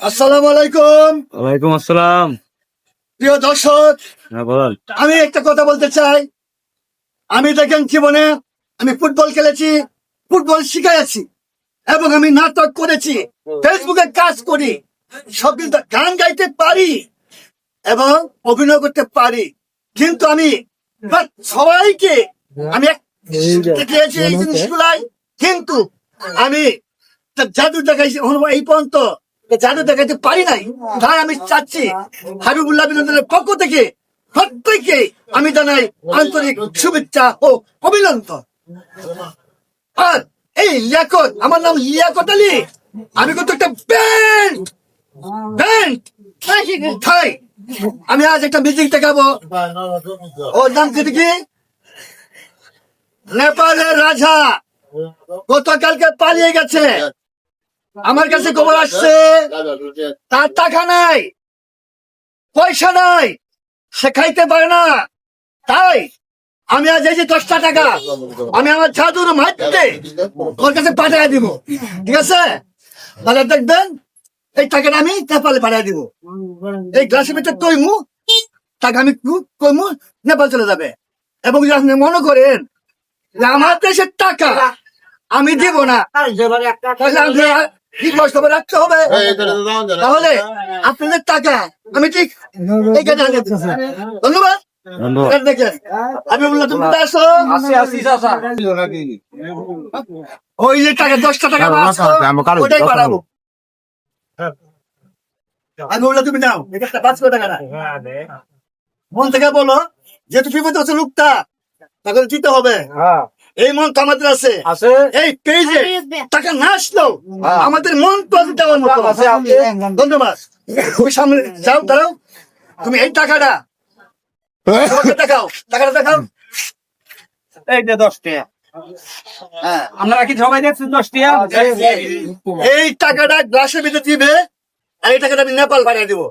আসসালামু আলাইকুম। ওয়ালাইকুম আসসালাম। প্রিয় দর্শক, হ্যাঁ বলেন। আমি একটা কথা বলতে চাই। আমি দেখেন জীবনে আমি ফুটবল খেলেছি, ফুটবল শিখাইছি, এবং আমি নাটক করেছি, ফেসবুকে কাজ করি, সব কিছু গান গাইতে পারি এবং অভিনয় করতে পারি। কিন্তু আমি সবাইকে আমি দেখিয়েছি এই জিনিসগুলাই, কিন্তু আমি জাদু দেখাইছি এই পর্যন্ত জাদু দেখাইতে পারি নাই। তাই আমি চাচ্ছি হাবিবুল্লাহ বিনোদনের পক্ষ থেকে প্রত্যেককে আমি জানাই আন্তরিক শুভেচ্ছা ও অভিনন্দন। আর এই লিয়াকত, আমার নাম লিয়াকত আলী। আমি কিন্তু একটা ব্যান্ড ব্যান্ড খাই। আমি আজ একটা মিউজিক দেখাবো। ওর নাম কি? নেপালের রাজা গতকালকে পালিয়ে গেছে। আমার কাছে খবর আসছে তার টাকা নাই, পয়সা নাই, সে খাইতে পারে না। তাই আমি আজ এই যে 10টা টাকা আমি আমার জাদুর মাধ্যমে ওর কাছে পাঠিয়ে দিব। ঠিক আছে? তাহলে দেখবেন এই টাকাটা আমি নেপালে পাঠিয়ে দিব। এই গ্লাসের ভিতরে কইমু টাকা আমি কইমু, নেপাল চলে যাবে। এবং যদি আপনি মনে করেন যে আমার দেশের টাকা আমি দিব না, তাহলে কি কষ্ট করে রাখতে হবে। তাহলে আপনাদের টাকা আমি ঠিক এইখানে আনিয়ে দিচ্ছি। ধন্যবাদ। দেখেন আমি বললাম তুমি আসো, ওই যে টাকা 10টা টাকা ওটাই বাড়াবো। আমি বললাম তুমি নাও, এটা 500 টাকা না। মন থেকে বলো, যেহেতু বিপদ হচ্ছে লোকটা, তাকে দিতে হবে। এই মন তো আমাদের আছে। এই পেজে টাকা না আসলেও আমাদের মন তো দেওয়ার মতো। ধন্যবাদ। তুমি সামনে যাও, দাঁড়াও। তুমি এই টাকাটা দেখাও, টাকাটা দেখাও। এই যে 10 টাকা। হ্যাঁ, আপনারা কি সবাই দেখছেন 10 টাকা? এই টাকাটা গ্লাসের ভিতরে দিবে, আর এই টাকাটা আমি নেপাল পাঠিয়ে দেবো।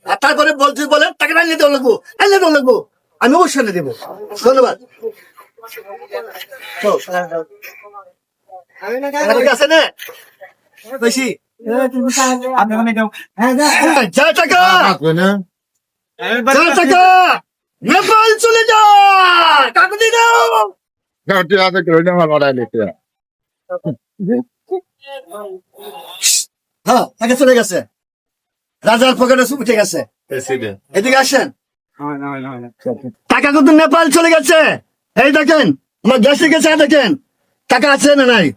আর তারপরে বলেন টাকাটা আনিয়ে দেওয়া লাগবো, আনিয়ে দেওয়া লাগবো। আমি অবশ্যই এনে দেবো। ধন্যবাদ। আছে না বেশি যা টাকা নেপাল চলে যা, টাকা দিয়ে দাও। হ্যাঁ, টাকা চলে গেছে, রাজার পকেটে উঠে গেছে। এদিকে আসেন, টাকা কিন্তু নেপাল চলে গেছে। এই দেখেন আমার দেশে গেছে, দেখেন টাকা আছে না নাই।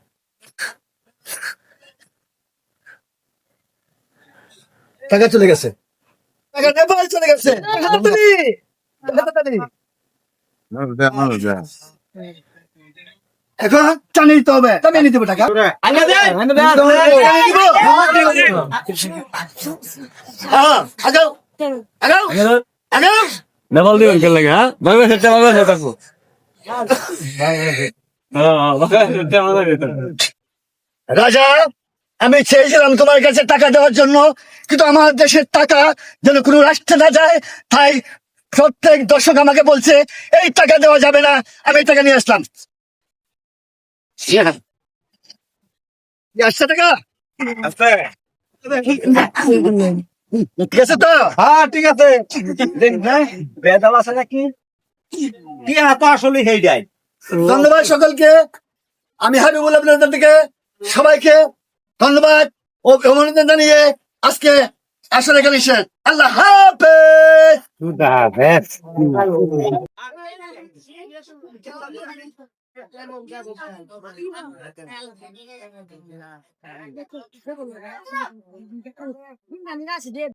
টাকা চলে গেছে, টাকা নেপাল চলে গেছে। এখন টানিয়ে দিতে হবে, টানিয়ে নিতে হবে টাকা। আগাও আগাও আগাও। নেপাল দিবেন কেন লাগে? হ্যাঁ বাংলাদেশ থাকবো। রাজা, আমি চেয়েছিলাম তোমার কাছে টাকা দেওয়ার জন্য, কিন্তু আমার দেশের টাকা যেন কোনো রাষ্ট্রে না যায়, তাই প্রত্যেক দর্শক আমাকে বলছে এই টাকা দেওয়া যাবে না। আমি এই টাকা নিয়ে আসলাম। আসছে টাকা, ঠিক আছে তো? হ্যাঁ ঠিক আছে। বেদাল আছে নাকি? টিয়া তো আসলে হেই যায়। ধন্যবাদ সকলকে। আমি হাবিবুল আপনাদের থেকে সবাইকে ধন্যবাদ ও অভিনন্দন জানিয়ে আজকে আসলে এখানে শেষ। আল্লাহ হাফেজ।